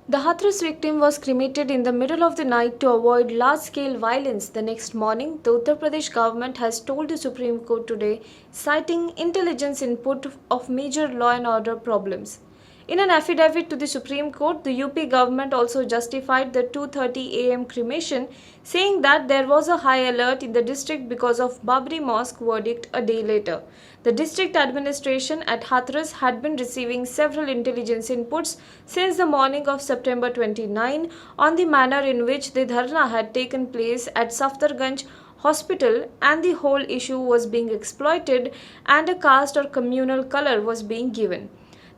The Hathras victim was cremated in the middle of the night to avoid large-scale violence the next morning, the Uttar Pradesh government has told the Supreme Court today, citing intelligence input of major law and order problems. In an affidavit to the Supreme Court, the UP government also justified the 2:30 a.m. cremation, saying that there was a high alert in the district because of Babri Mosque verdict a day later. The district administration at Hathras had been receiving several intelligence inputs since the morning of September 29 on the manner in which the dharna had taken place at Safdarganj hospital, and the whole issue was being exploited and a caste or communal color was being given.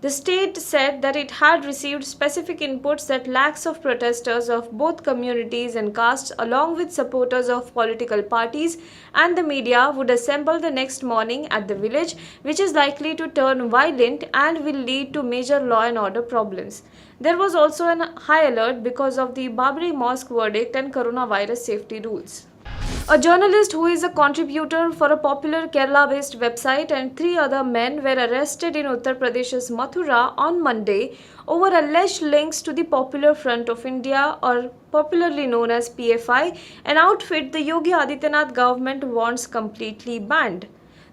The state said that it had received specific inputs that lakhs of protesters of both communities and castes, along with supporters of political parties and the media, would assemble the next morning at the village, which is likely to turn violent and will lead to major law and order problems. There was also a high alert because of the Babri Mosque verdict and coronavirus safety rules. A journalist who is a contributor for a popular Kerala-based website and three other men were arrested in Uttar Pradesh's Mathura on Monday over alleged links to the Popular Front of India, or popularly known as PFI, an outfit the Yogi Adityanath government wants completely banned.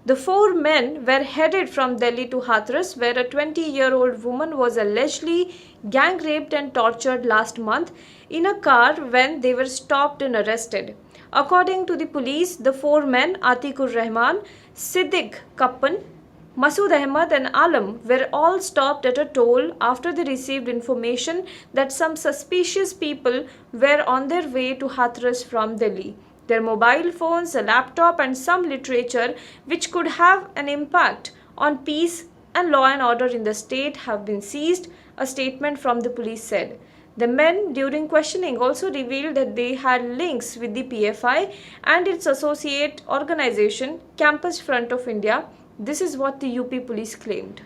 The four men were headed from Delhi to Hathras, where a 20-year-old woman was allegedly gang raped and tortured last month in a car when they were stopped and arrested. According to the police, the four men, Atikur Rahman, Siddiq Kappan, Masood Ahmad and Alam, were all stopped at a toll after they received information that some suspicious people were on their way to Hathras from Delhi. Their mobile phones, a laptop and some literature which could have an impact on peace and law and order in the state have been seized, a statement from the police said. The men, during questioning, also revealed that they had links with the PFI and its associate organization, Campus Front of India. This is what the UP police claimed.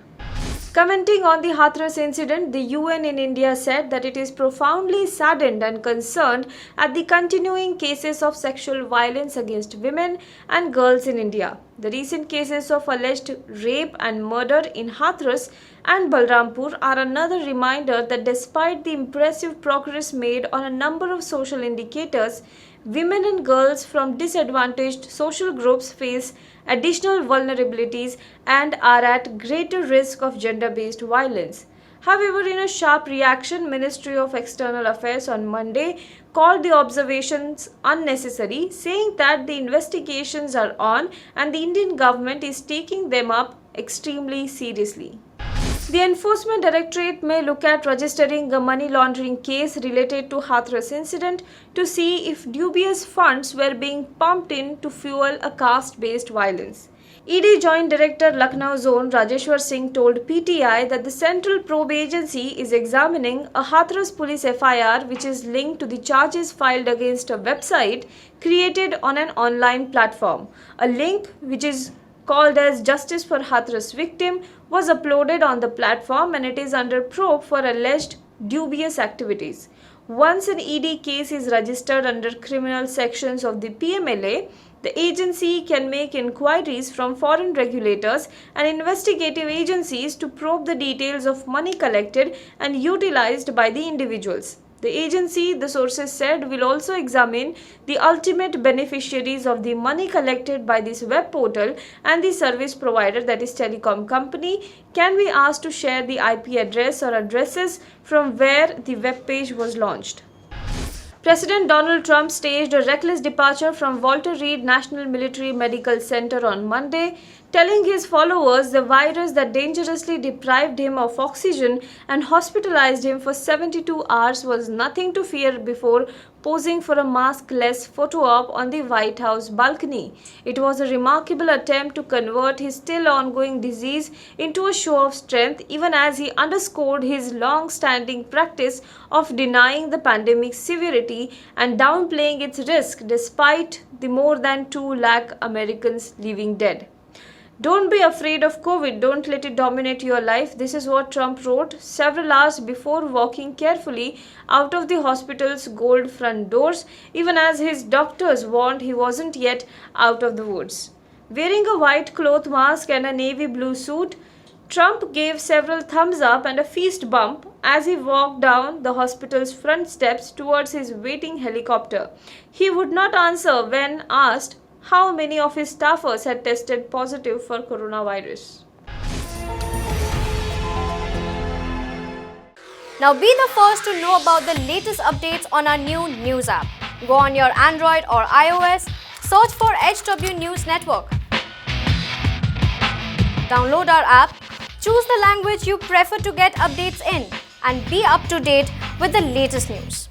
Commenting on the Hathras incident, the UN in India said that it is profoundly saddened and concerned at the continuing cases of sexual violence against women and girls in India. The recent cases of alleged rape and murder in Hathras and Balrampur are another reminder that despite the impressive progress made on a number of social indicators, women and girls from disadvantaged social groups face additional vulnerabilities and are at greater risk of gender-based violence. However, in a sharp reaction, Ministry of External Affairs on Monday called the observations unnecessary, saying that the investigations are on and the Indian government is taking them up extremely seriously. The Enforcement Directorate may look at registering a money laundering case related to Hathras incident to see if dubious funds were being pumped in to fuel a caste-based violence. ED Joint Director Lucknow Zone Rajeshwar Singh told PTI that the Central Probe Agency is examining a Hathras police FIR which is linked to the charges filed against a website created on an online platform. A link which is called as Justice for Hathras Victim was uploaded on the platform and it is under probe for alleged dubious activities. Once an ED case is registered under criminal sections of the PMLA, the agency can make inquiries from foreign regulators and investigative agencies to probe the details of money collected and utilized by the individuals. The agency, the sources said, will also examine the ultimate beneficiaries of the money collected by this web portal, and the service provider, that is telecom company, can be asked to share the IP address or addresses from where the web page was launched. President Donald Trump staged a reckless departure from Walter Reed National Military Medical Center on Monday, telling his followers the virus that dangerously deprived him of oxygen and hospitalized him for 72 hours was nothing to fear before posing for a mask-less photo op on the White House balcony. It was a remarkable attempt to convert his still ongoing disease into a show of strength, even as he underscored his long-standing practice of denying the pandemic's severity and downplaying its risk despite the more than 2 lakh Americans living dead. Don't be afraid of COVID, don't let it dominate your life. This is what Trump wrote several hours before walking carefully out of the hospital's gold front doors, even as his doctors warned he wasn't yet out of the woods. Wearing a white cloth mask and a navy blue suit, Trump gave several thumbs up and a fist bump as he walked down the hospital's front steps towards his waiting helicopter. He would not answer when asked how many of his staffers had tested positive for coronavirus. Now be the first to know about the latest updates on our new news app. Go on your Android or iOS, search for HW News Network. Download our app, choose the language you prefer to get updates in, and be up to date with the latest news.